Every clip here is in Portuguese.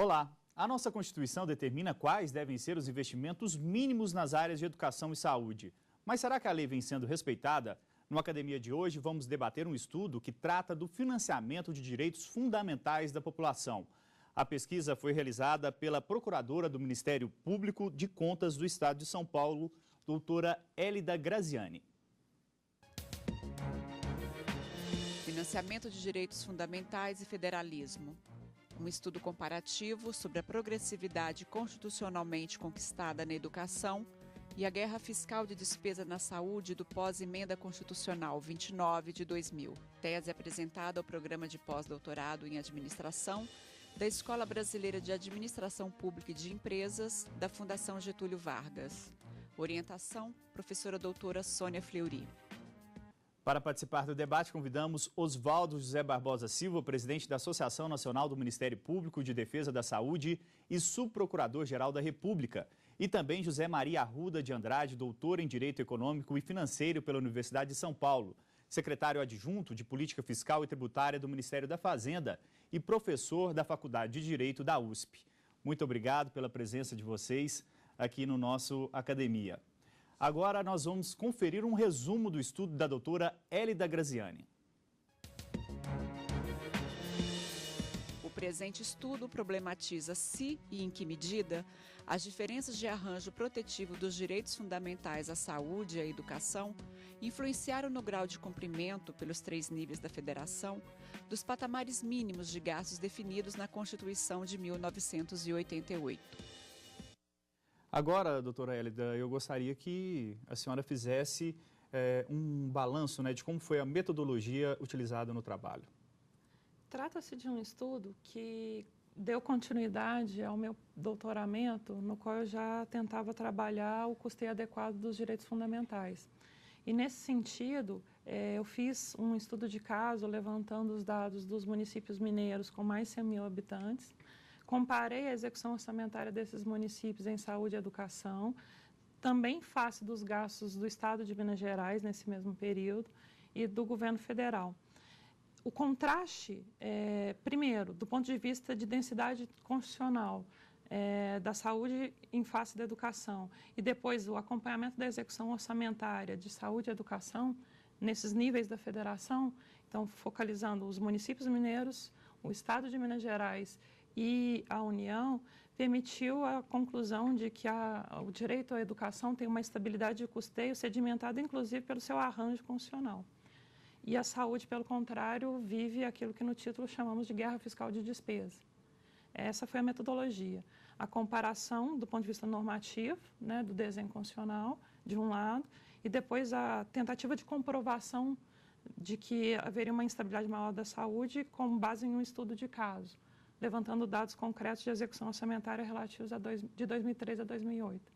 Olá! A nossa Constituição determina quais devem ser os investimentos mínimos nas áreas de educação e saúde. Mas será que a lei vem sendo respeitada? No Academia de hoje, vamos debater um estudo que trata do financiamento de direitos fundamentais da população. A pesquisa foi realizada pela Procuradora do Ministério Público de Contas do Estado de São Paulo, doutora Élida Graziani. Financiamento de direitos fundamentais e federalismo. Um estudo comparativo sobre a progressividade constitucionalmente conquistada na educação e a guerra fiscal de despesa na saúde do pós-emenda constitucional 29 de 2000. Tese apresentada ao programa de pós-doutorado em administração da Escola Brasileira de Administração Pública e de Empresas da Fundação Getúlio Vargas. Orientação, professora doutora Sônia Fleury. Para participar do debate, convidamos Oswaldo José Barbosa Silva, presidente da Associação Nacional do Ministério Público de Defesa da Saúde e subprocurador-geral da República, e também José Maria Arruda de Andrade, doutor em Direito Econômico e Financeiro pela Universidade de São Paulo, secretário adjunto de Política Fiscal e Tributária do Ministério da Fazenda e professor da Faculdade de Direito da USP. Muito obrigado pela presença de vocês aqui no nosso Academia. Agora nós vamos conferir um resumo do estudo da doutora Élida Graziani. O presente estudo problematiza se e em que medida as diferenças de arranjo protetivo dos direitos fundamentais à saúde e à educação influenciaram no grau de cumprimento, pelos 3 níveis da federação, dos patamares mínimos de gastos definidos na Constituição de 1988. Agora, doutora Élida, eu gostaria que a senhora fizesse um balanço, de como foi a metodologia utilizada no trabalho. Trata-se de um estudo que deu continuidade ao meu doutoramento, no qual eu já tentava trabalhar o custeio adequado dos direitos fundamentais. E, nesse sentido, eu fiz um estudo de caso levantando os dados dos municípios mineiros com mais de 100 mil habitantes, comparei a execução orçamentária desses municípios em saúde e educação, também face dos gastos do Estado de Minas Gerais nesse mesmo período e do governo federal. O contraste, primeiro, do ponto de vista de densidade constitucional da saúde em face da educação e depois o acompanhamento da execução orçamentária de saúde e educação nesses níveis da federação, então focalizando os municípios mineiros, o Estado de Minas Gerais e a União, permitiu a conclusão de que o direito à educação tem uma estabilidade de custeio sedimentada, inclusive, pelo seu arranjo constitucional. E a saúde, pelo contrário, vive aquilo que no título chamamos de guerra fiscal de despesa. Essa foi a metodologia. A comparação do ponto de vista normativo, do desenho constitucional, de um lado, e depois a tentativa de comprovação de que haveria uma instabilidade maior da saúde com base em um estudo de caso, levantando dados concretos de execução orçamentária relativos de 2003 a 2008.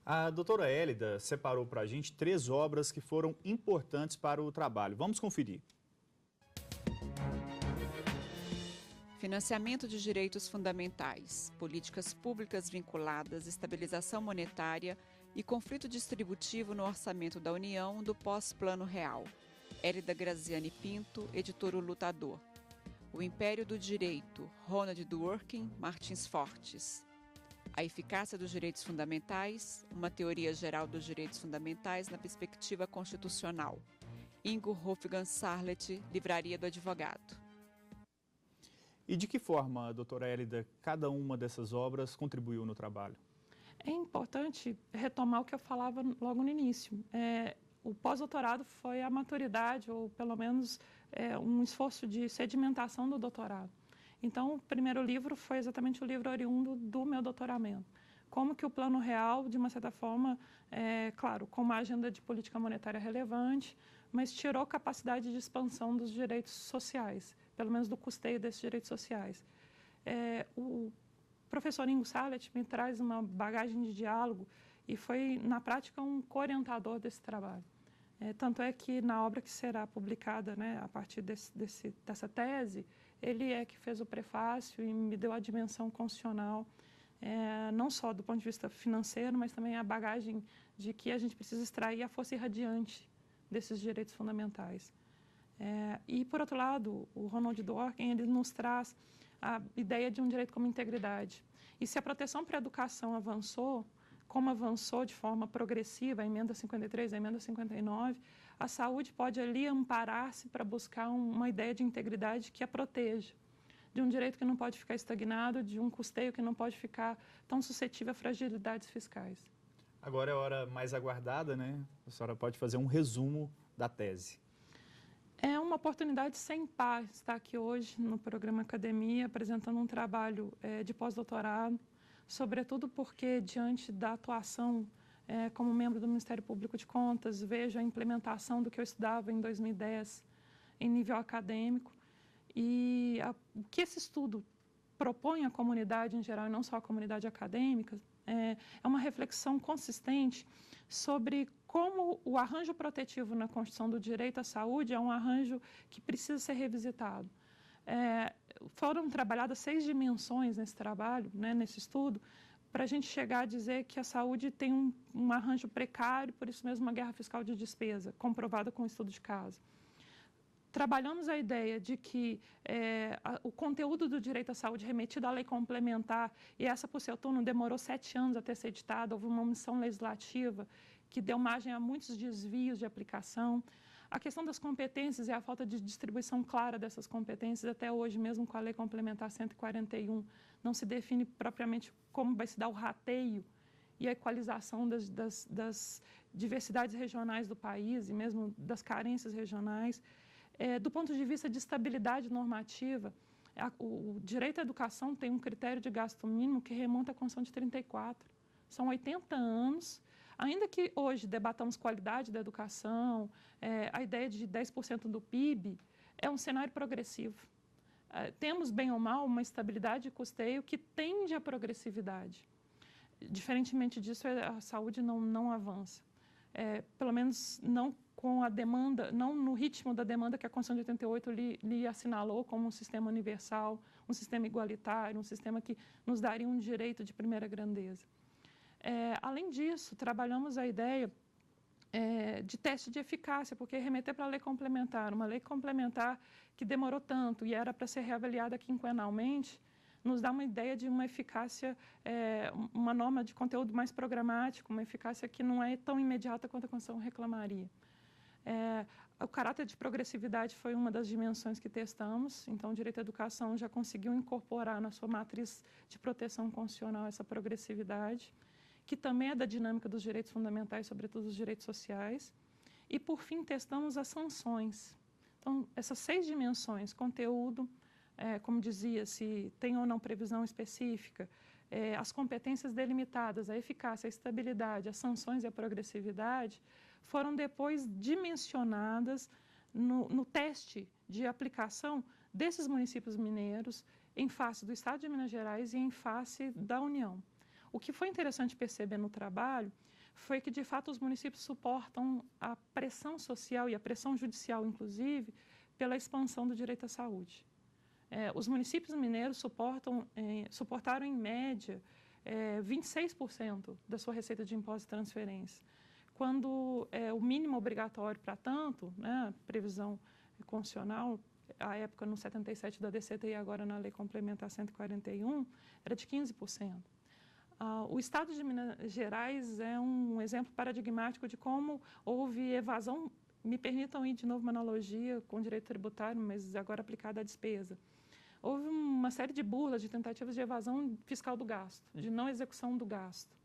A doutora Élida separou para a gente 3 obras que foram importantes para o trabalho. Vamos conferir. Financiamento de direitos fundamentais, políticas públicas vinculadas, estabilização monetária e conflito distributivo no orçamento da União do pós-Plano Real. Élida Graziani Pinto, editor O Lutador. O Império do Direito, Ronald Dworkin, Martins Fortes. A eficácia dos direitos fundamentais, uma teoria geral dos direitos fundamentais na perspectiva constitucional. Ingo Hofgang Sarlet, Livraria do Advogado. E de que forma, doutora Élida, cada uma dessas obras contribuiu no trabalho? É importante retomar o que eu falava logo no início. O pós-doutorado foi a maturidade, ou pelo menos um esforço de sedimentação do doutorado. Então, o primeiro livro foi exatamente o livro oriundo do meu doutoramento. Como que o Plano Real, de uma certa forma, claro, com uma agenda de política monetária relevante, mas tirou capacidade de expansão dos direitos sociais, pelo menos do custeio desses direitos sociais. O professor Ingo Sarlet me traz uma bagagem de diálogo e foi, na prática, um co-orientador desse trabalho. Tanto é que na obra que será publicada a partir dessa tese, ele é que fez o prefácio e me deu a dimensão constitucional, não só do ponto de vista financeiro, mas também a bagagem de que a gente precisa extrair a força irradiante desses direitos fundamentais. E, por outro lado, o Ronald Dworkin, ele nos traz a ideia de um direito como integridade. E se a proteção para a educação avançou, como avançou de forma progressiva, a emenda 53, a emenda 59, a saúde pode ali amparar-se para buscar uma ideia de integridade que a proteja, de um direito que não pode ficar estagnado, de um custeio que não pode ficar tão suscetível a fragilidades fiscais. Agora é a hora mais aguardada, né? A senhora pode fazer um resumo da tese. É uma oportunidade sem par estar aqui hoje no programa Academia, apresentando um trabalho de pós-doutorado, sobretudo porque, diante da atuação como membro do Ministério Público de Contas, vejo a implementação do que eu estudava em 2010 em nível acadêmico e o que esse estudo propõe à comunidade em geral, e não só à comunidade acadêmica, é uma reflexão consistente sobre como o arranjo protetivo na Constituição do direito à saúde é um arranjo que precisa ser revisitado. Foram trabalhadas 6 dimensões nesse trabalho, né, nesse estudo, para a gente chegar a dizer que a saúde tem um arranjo precário, por isso mesmo uma guerra fiscal de despesa, comprovada com o estudo de caso. Trabalhamos a ideia de que o conteúdo do direito à saúde remetido à lei complementar, e essa, por seu turno, demorou 7 anos até ser editada, houve uma omissão legislativa que deu margem a muitos desvios de aplicação. A questão das competências e a falta de distribuição clara dessas competências, até hoje, mesmo com a Lei Complementar 141, não se define propriamente como vai se dar o rateio e a equalização das diversidades regionais do país e mesmo das carências regionais. Do ponto de vista de estabilidade normativa, o direito à educação tem um critério de gasto mínimo que remonta à Constituição de 34. São 80 anos. Ainda que hoje debatamos qualidade da educação, a ideia de 10% do PIB é um cenário progressivo. Temos, bem ou mal, uma estabilidade de custeio que tende à progressividade. Diferentemente disso, a saúde não avança. Pelo menos não com a demanda, não no ritmo da demanda que a Constituição de 88 lhe assinalou como um sistema universal, um sistema igualitário, um sistema que nos daria um direito de primeira grandeza. Além disso, trabalhamos a ideia de teste de eficácia, porque remeter para a lei complementar, uma lei complementar que demorou tanto e era para ser reavaliada quinquenalmente, nos dá uma ideia de uma eficácia, uma norma de conteúdo mais programático, uma eficácia que não é tão imediata quanto a Constituição reclamaria. O caráter de progressividade foi uma das dimensões que testamos, então o direito à educação já conseguiu incorporar na sua matriz de proteção constitucional essa progressividade, que também é da dinâmica dos direitos fundamentais, sobretudo dos direitos sociais. E, por fim, testamos as sanções. Então, essas 6 dimensões, conteúdo, como dizia, se tem ou não previsão específica, as competências delimitadas, a eficácia, a estabilidade, as sanções e a progressividade, foram depois dimensionadas no teste de aplicação desses municípios mineiros em face do Estado de Minas Gerais e em face da União. O que foi interessante perceber no trabalho foi que, de fato, os municípios suportam a pressão social e a pressão judicial, inclusive, pela expansão do direito à saúde. Os municípios mineiros suportaram, em média, 26% da sua receita de impostos e transferências, quando o mínimo obrigatório para tanto, né, previsão constitucional, à época no 77 da DCT e agora na Lei Complementar 141, era de 15%. O Estado de Minas Gerais é um exemplo paradigmático de como houve evasão, me permitam ir de novo uma analogia com o direito tributário, mas agora aplicada à despesa. Houve uma série de burlas, de tentativas de evasão fiscal do gasto, de não execução do gasto.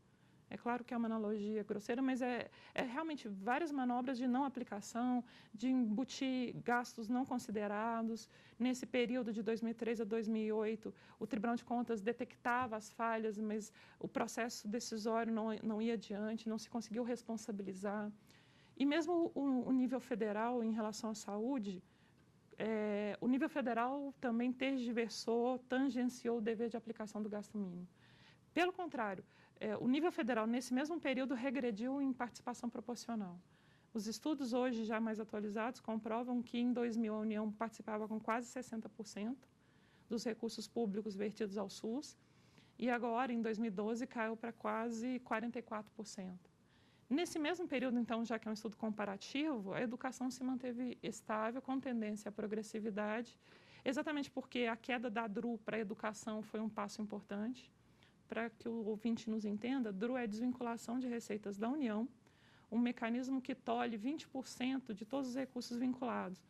É claro que é uma analogia grosseira, mas é realmente várias manobras de não aplicação, de embutir gastos não considerados. Nesse período de 2003 a 2008, o Tribunal de Contas detectava as falhas, mas o processo decisório não ia adiante, não se conseguiu responsabilizar. E mesmo o nível federal, em relação à saúde, o nível federal também tergiversou, tangenciou o dever de aplicação do gasto mínimo. Pelo contrário, o nível federal, nesse mesmo período, regrediu em participação proporcional. Os estudos hoje, já mais atualizados, comprovam que, em 2000, a União participava com quase 60% dos recursos públicos vertidos ao SUS, e agora, em 2012, caiu para quase 44%. Nesse mesmo período, então, já que é um estudo comparativo, a educação se manteve estável, com tendência à progressividade, exatamente porque a queda da DRU para a educação foi um passo importante. Para que o ouvinte nos entenda, DRU é desvinculação de receitas da União, um mecanismo que tolhe 20% de todos os recursos vinculados.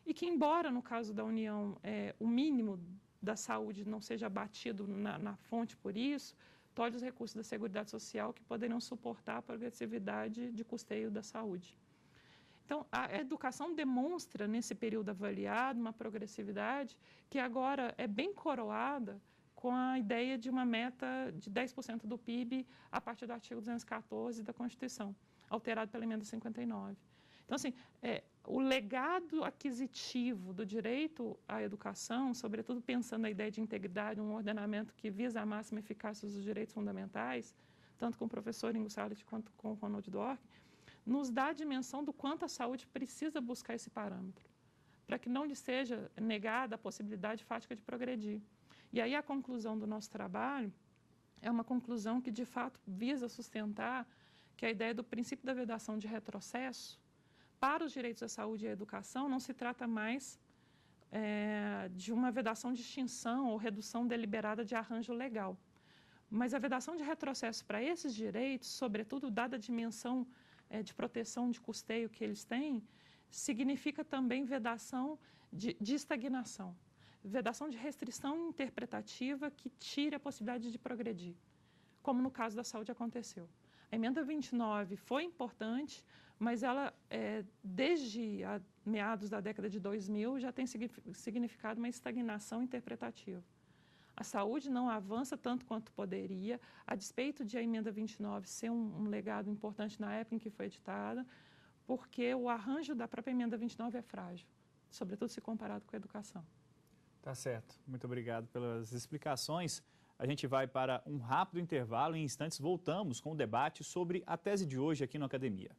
E que, embora no caso da União o mínimo da saúde não seja abatido na fonte por isso, tolhe os recursos da Seguridade Social que poderiam suportar a progressividade de custeio da saúde. Então, a educação demonstra, nesse período avaliado, uma progressividade que agora é bem coroada com a ideia de uma meta de 10% do PIB a partir do artigo 214 da Constituição, alterado pela emenda 59. Então, assim, o legado aquisitivo do direito à educação, sobretudo pensando na ideia de integridade, um ordenamento que visa a máxima eficácia dos direitos fundamentais, tanto com o professor Ingo Sallet quanto com o Ronald Dworkin, nos dá a dimensão do quanto a saúde precisa buscar esse parâmetro, para que não lhe seja negada a possibilidade fática de progredir. E aí a conclusão do nosso trabalho é uma conclusão que, de fato, visa sustentar que a ideia do princípio da vedação de retrocesso para os direitos à saúde e à educação não se trata mais de uma vedação de extinção ou redução deliberada de arranjo legal. Mas a vedação de retrocesso para esses direitos, sobretudo dada a dimensão de proteção de custeio que eles têm, significa também vedação de estagnação. Vedação de restrição interpretativa que tire a possibilidade de progredir, como no caso da saúde aconteceu. A emenda 29 foi importante, mas ela, desde meados da década de 2000, já tem significado uma estagnação interpretativa. A saúde não avança tanto quanto poderia, a despeito de a emenda 29 ser um legado importante na época em que foi editada, porque o arranjo da própria emenda 29 é frágil, sobretudo se comparado com a educação. Tá certo. Muito obrigado pelas explicações. A gente vai para um rápido intervalo e em instantes voltamos com o debate sobre a tese de hoje aqui no Academia.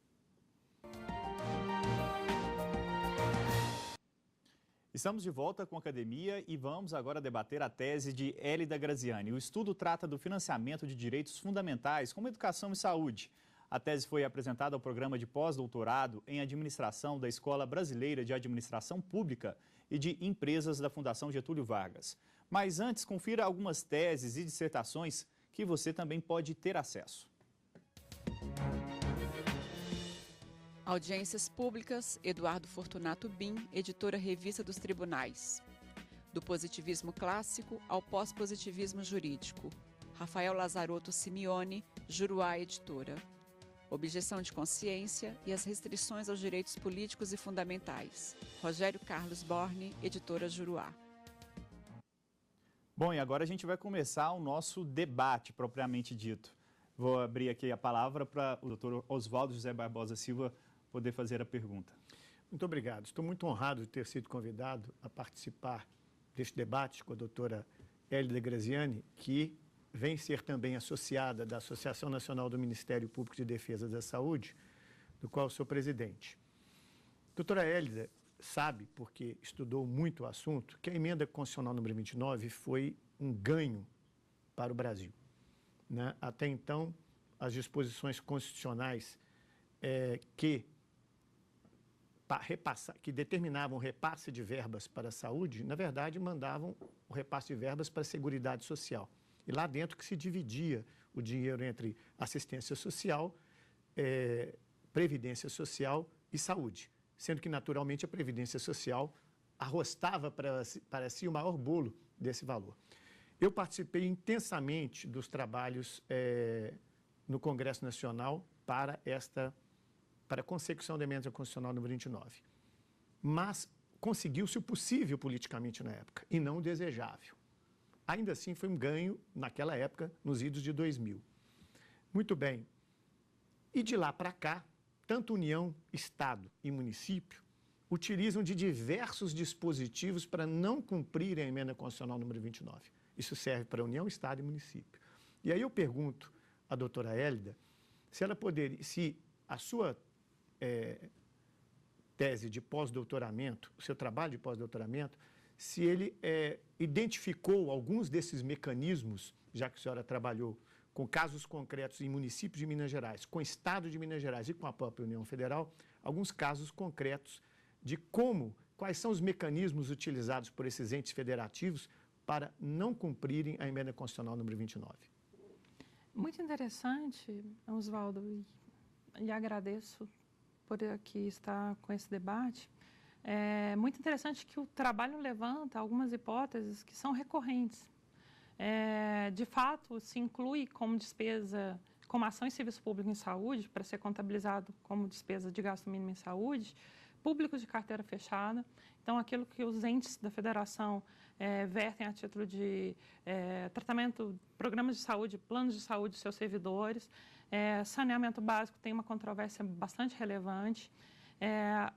Estamos de volta com a Academia e vamos agora debater a tese de Hélida Graziani. O estudo trata do financiamento de direitos fundamentais como educação e saúde. A tese foi apresentada ao programa de pós-doutorado em administração da Escola Brasileira de Administração Pública e de Empresas da Fundação Getúlio Vargas. Mas antes, confira algumas teses e dissertações que você também pode ter acesso. Audiências públicas, Eduardo Fortunato Bin, editora Revista dos Tribunais. Do positivismo clássico ao pós-positivismo jurídico. Rafael Lazarotto Simeone, Juruá Editora. Objeção de consciência e as restrições aos direitos políticos e fundamentais. Rogério Carlos Borne, editora Juruá. Bom, e agora a gente vai começar o nosso debate propriamente dito. Vou abrir aqui a palavra para o doutor Oswaldo José Barbosa Silva poder fazer a pergunta. Muito obrigado. Estou muito honrado de ter sido convidado a participar deste debate com a doutora Hélida Graziani, que vem ser também associada da Associação Nacional do Ministério Público de Defesa da Saúde, do qual sou presidente. Doutora Hélida sabe, porque estudou muito o assunto, que a emenda constitucional número 29 foi um ganho para o Brasil, né? Até então, as disposições constitucionais que determinavam o repasse de verbas para a saúde, na verdade, mandavam o repasse de verbas para a Seguridade Social. E lá dentro que se dividia o dinheiro entre assistência social, previdência social e saúde, sendo que, naturalmente, a previdência social arrostava para si o maior bolo desse valor. Eu participei intensamente dos trabalhos no Congresso Nacional para a consecução da emenda constitucional número 29. Mas conseguiu-se o possível politicamente na época e não o desejável. Ainda assim, foi um ganho naquela época, nos idos de 2000. Muito bem. E de lá para cá, tanto União, Estado e município utilizam de diversos dispositivos para não cumprirem a emenda constitucional número 29. Isso serve para União, Estado e município. E aí eu pergunto à doutora Hélida se ela poderia, se a sua tese de pós-doutoramento, o seu trabalho de pós-doutoramento, se ele identificou alguns desses mecanismos, já que a senhora trabalhou com casos concretos em municípios de Minas Gerais, com o Estado de Minas Gerais e com a própria União Federal, alguns casos concretos de qual quais são os mecanismos utilizados por esses entes federativos para não cumprirem a emenda constitucional número 29? Muito interessante, Oswaldo, e agradeço por aqui estar com esse debate. É muito interessante que o trabalho levanta algumas hipóteses que são recorrentes. De fato, se inclui como despesa, como ação em serviço público em saúde, para ser contabilizado como despesa de gasto mínimo em saúde, públicos de carteira fechada. Então, aquilo que os entes da federação vertem a título de tratamento, programas de saúde, planos de saúde dos seus servidores. Saneamento básico tem uma controvérsia bastante relevante.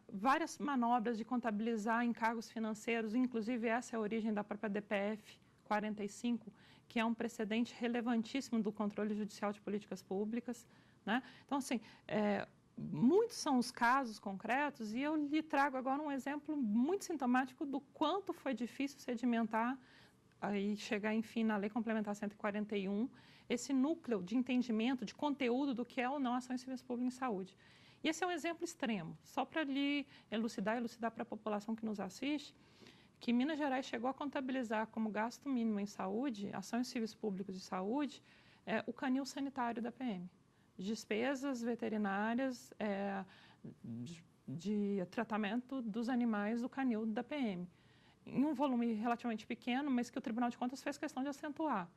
Várias manobras de contabilizar encargos financeiros, inclusive essa é a origem da própria DPF 45, que é um precedente relevantíssimo do controle judicial de políticas públicas, né? Então, assim, muitos são os casos concretos e eu lhe trago agora um exemplo muito sintomático do quanto foi difícil sedimentar e chegar, enfim, na Lei Complementar 141, esse núcleo de entendimento, de conteúdo do que é ou não ação em serviço público em saúde. E esse é um exemplo extremo, só para lhe elucidar para a população que nos assiste, que Minas Gerais chegou a contabilizar como gasto mínimo em saúde, ação em serviços públicos de saúde, o canil sanitário da PM. Despesas veterinárias de tratamento dos animais do canil da PM. Em um volume relativamente pequeno, mas que o Tribunal de Contas fez questão de acentuar.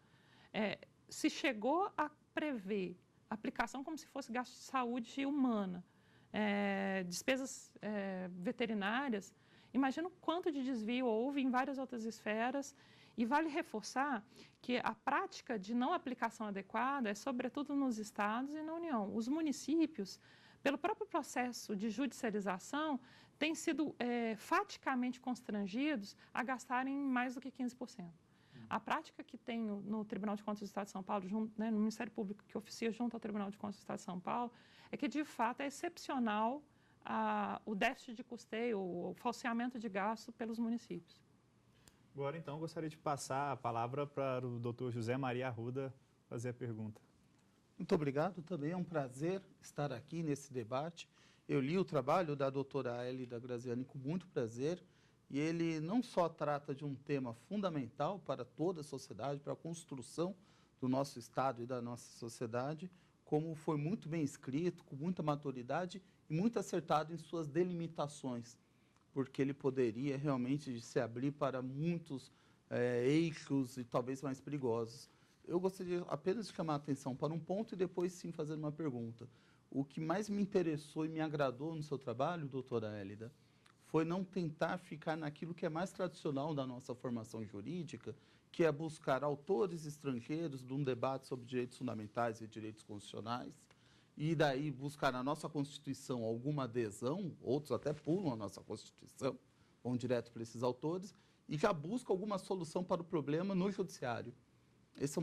Se chegou a prever aplicação como se fosse gasto de saúde humana, despesas veterinárias, imagina o quanto de desvio houve em várias outras esferas. E vale reforçar que a prática de não aplicação adequada é sobretudo nos estados e na União. Os municípios, pelo próprio processo de judicialização, têm sido faticamente constrangidos a gastarem mais do que 15%. A prática que tem no Tribunal de Contas do Estado de São Paulo, no Ministério Público que oficia junto ao Tribunal de Contas do Estado de São Paulo, é que, de fato, é excepcional o déficit de custeio, o falseamento de gasto pelos municípios. Agora, então, gostaria de passar a palavra para o doutor José Maria Arruda fazer a pergunta. Muito obrigado, também é um prazer estar aqui nesse debate. Eu li o trabalho da doutora Hélida Graziani com muito prazer, e ele não só trata de um tema fundamental para toda a sociedade, para a construção do nosso Estado e da nossa sociedade, como foi muito bem escrito, com muita maturidade e muito acertado em suas delimitações, porque ele poderia realmente se abrir para muitos eixos e talvez mais perigosos. Eu gostaria apenas de chamar a atenção para um ponto e depois sim fazer uma pergunta. O que mais me interessou e me agradou no seu trabalho, doutora Hélida, foi não tentar ficar naquilo que é mais tradicional da nossa formação jurídica, que é buscar autores estrangeiros de um debate sobre direitos fundamentais e direitos constitucionais, e daí buscar na nossa Constituição alguma adesão, outros até pulam a nossa Constituição, vão direto para esses autores, e já buscam alguma solução para o problema no judiciário. Esse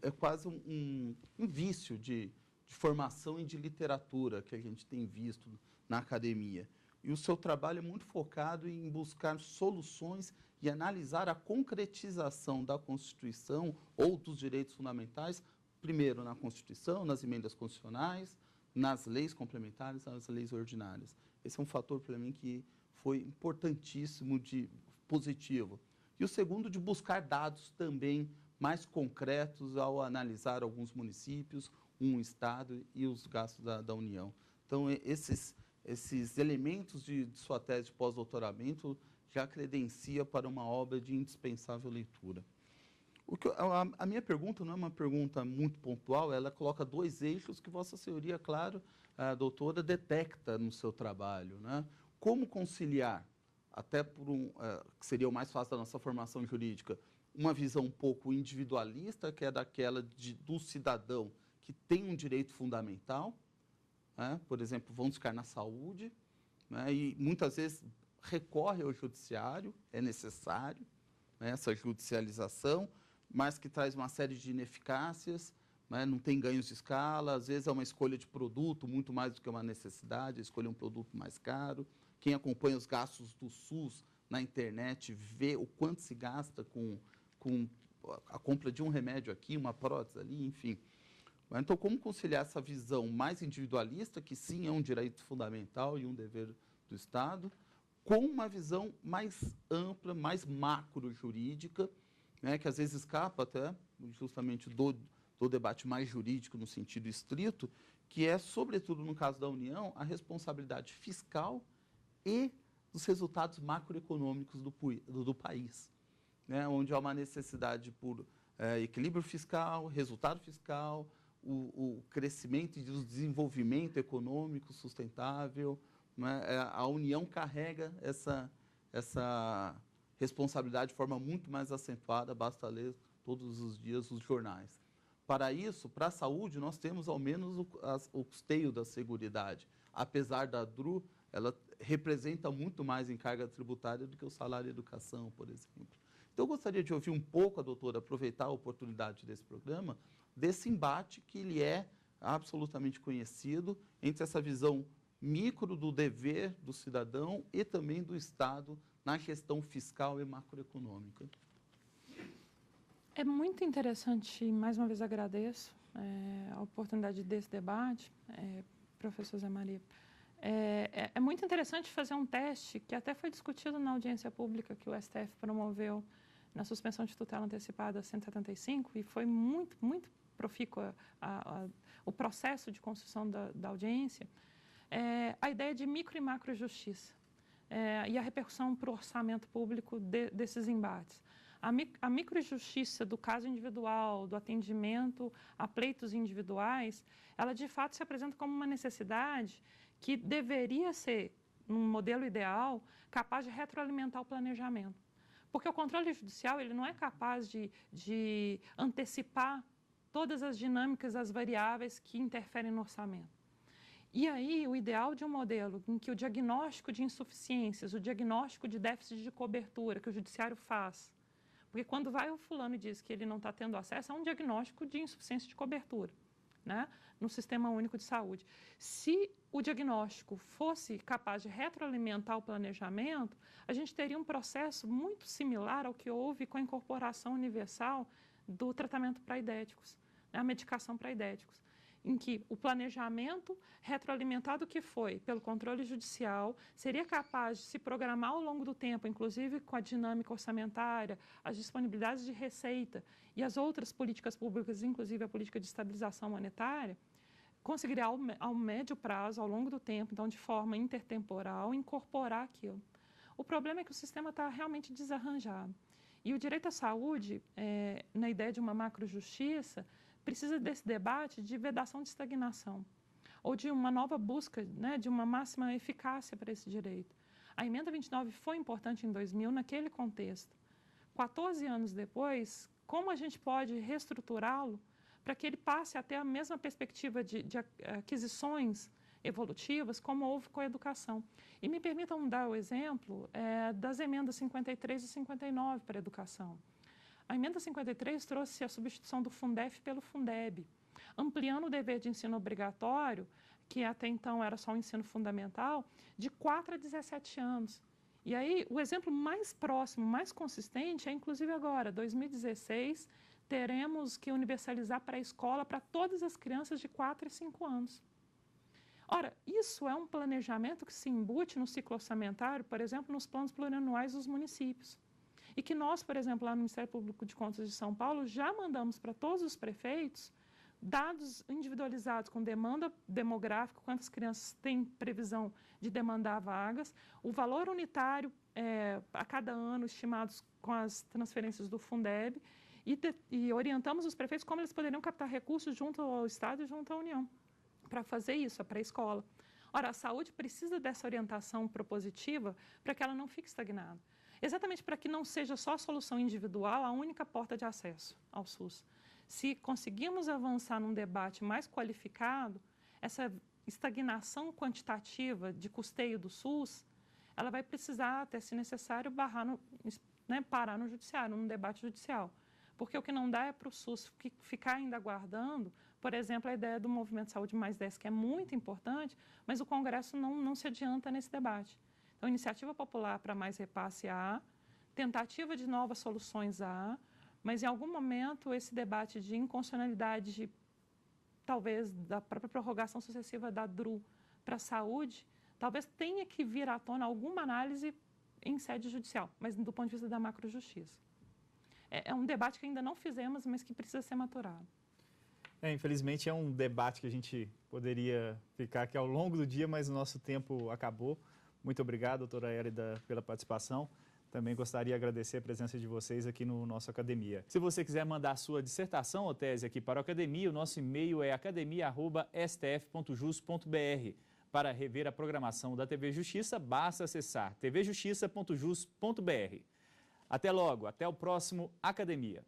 é quase um vício de formação e de literatura que a gente tem visto na academia. E o seu trabalho é muito focado em buscar soluções e analisar a concretização da Constituição ou dos direitos fundamentais, primeiro na Constituição, nas emendas constitucionais, nas leis complementares, nas leis ordinárias. Esse é um fator para mim que foi importantíssimo, positivo. E o segundo, de buscar dados também mais concretos ao analisar alguns municípios, um estado e os gastos da União. Então, esses elementos de sua tese de pós-doutoramento já credencia para uma obra de indispensável leitura. A minha pergunta não é uma pergunta muito pontual, ela coloca dois eixos que Vossa Senhoria, claro, a doutora, detecta no seu trabalho, né? Como conciliar, até que seria o mais fácil da nossa formação jurídica, uma visão um pouco individualista, que é daquela do cidadão que tem um direito fundamental, né? Por exemplo, vamos ficar na saúde, né? E muitas vezes recorre ao judiciário, é necessário, né, essa judicialização, mas que traz uma série de ineficácias, né, não tem ganhos de escala, às vezes é uma escolha de produto muito mais do que uma necessidade, escolher um produto mais caro. Quem acompanha os gastos do SUS na internet vê o quanto se gasta com a compra de um remédio aqui, uma prótese ali, enfim. Então, como conciliar essa visão mais individualista, que sim é um direito fundamental e um dever do Estado, com uma visão mais ampla, mais macro-jurídica, né, que às vezes escapa até justamente do debate mais jurídico no sentido estrito, que é, sobretudo no caso da União, a responsabilidade fiscal e dos resultados macroeconômicos do país, né, onde há uma necessidade por equilíbrio fiscal, resultado fiscal, o crescimento e o desenvolvimento econômico sustentável, né? A União carrega essa responsabilidade de forma muito mais acentuada, basta ler todos os dias os jornais. Para isso, para a saúde, nós temos ao menos o custeio da Seguridade. Apesar da DRU, ela representa muito mais em carga tributária do que o salário e educação, por exemplo. Então, eu gostaria de ouvir um pouco a doutora, aproveitar a oportunidade desse programa, desse embate que ele é absolutamente conhecido entre essa visão micro do dever do cidadão e também do Estado na questão fiscal e macroeconômica. É muito interessante, mais uma vez agradeço a oportunidade desse debate, professor Zé Maria. É muito interessante fazer um teste que até foi discutido na audiência pública que o STF promoveu na suspensão de tutela antecipada 175 e foi muito, muito profícuo o processo de construção da audiência. A ideia de micro e macro justiça e a repercussão para o orçamento público desses embates. A microjustiça do caso individual, do atendimento a pleitos individuais, ela de fato se apresenta como uma necessidade que deveria ser, num modelo ideal, capaz de retroalimentar o planejamento. Porque o controle judicial ele não é capaz de antecipar todas as dinâmicas, as variáveis que interferem no orçamento. E aí, o ideal de um modelo em que o diagnóstico de insuficiências, o diagnóstico de déficit de cobertura que o judiciário faz, porque quando vai o fulano e diz que ele não está tendo acesso, é um diagnóstico de insuficiência de cobertura, né, no Sistema Único de Saúde. Se o diagnóstico fosse capaz de retroalimentar o planejamento, a gente teria um processo muito similar ao que houve com a incorporação universal do tratamento para aidéticos, né, a medicação para aidéticos, em que o planejamento retroalimentado que foi pelo controle judicial seria capaz de se programar ao longo do tempo, inclusive com a dinâmica orçamentária, as disponibilidades de receita e as outras políticas públicas, inclusive a política de estabilização monetária, conseguiria ao médio prazo, ao longo do tempo, então de forma intertemporal, incorporar aquilo. O problema é que o sistema está realmente desarranjado. E o direito à saúde, na ideia de uma macrojustiça, precisa desse debate de vedação de estagnação, ou de uma nova busca, né, de uma máxima eficácia para esse direito. A emenda 29 foi importante em 2000 naquele contexto. 14 anos depois, como a gente pode reestruturá-lo para que ele passe a ter a mesma perspectiva de aquisições evolutivas como houve com a educação? E me permitam dar o exemplo das emendas 53 e 59 para a educação. A emenda 53 trouxe a substituição do Fundef pelo Fundeb, ampliando o dever de ensino obrigatório, que até então era só o ensino fundamental, de 4 a 17 anos. E aí, o exemplo mais próximo, mais consistente, é inclusive agora, 2016, teremos que universalizar pré-escola para todas as crianças de 4 e 5 anos. Ora, isso é um planejamento que se embute no ciclo orçamentário, por exemplo, nos planos plurianuais dos municípios. E que nós, por exemplo, lá no Ministério Público de Contas de São Paulo, já mandamos para todos os prefeitos dados individualizados com demanda demográfica, quantas crianças têm previsão de demandar vagas, o valor unitário a cada ano estimados com as transferências do Fundeb e orientamos os prefeitos como eles poderiam captar recursos junto ao Estado e junto à União para fazer isso, a pré-escola. Ora, a saúde precisa dessa orientação propositiva para que ela não fique estagnada. Exatamente para que não seja só a solução individual a única porta de acesso ao SUS. Se conseguirmos avançar num debate mais qualificado, essa estagnação quantitativa de custeio do SUS, ela vai precisar, até se necessário, parar no judiciário, num debate judicial. Porque o que não dá é para o SUS ficar ainda aguardando, por exemplo, a ideia do Movimento Saúde Mais 10, que é muito importante, mas o Congresso não se adianta nesse debate. Então, iniciativa popular para mais repasse há, tentativa de novas soluções há, mas em algum momento esse debate de inconstitucionalidade, talvez da própria prorrogação sucessiva da DRU para a saúde, talvez tenha que vir à tona alguma análise em sede judicial, mas do ponto de vista da macrojustiça. É um debate que ainda não fizemos, mas que precisa ser maturado. Infelizmente é um debate que a gente poderia ficar aqui ao longo do dia, mas o nosso tempo acabou. Muito obrigado, doutora Hélida, pela participação. Também gostaria de agradecer a presença de vocês aqui no nosso Academia. Se você quiser mandar sua dissertação ou tese aqui para o Academia, o nosso e-mail é academia@stf.jus.br. Para rever a programação da TV Justiça, basta acessar tvjustiça.jus.br. Até logo, até o próximo Academia.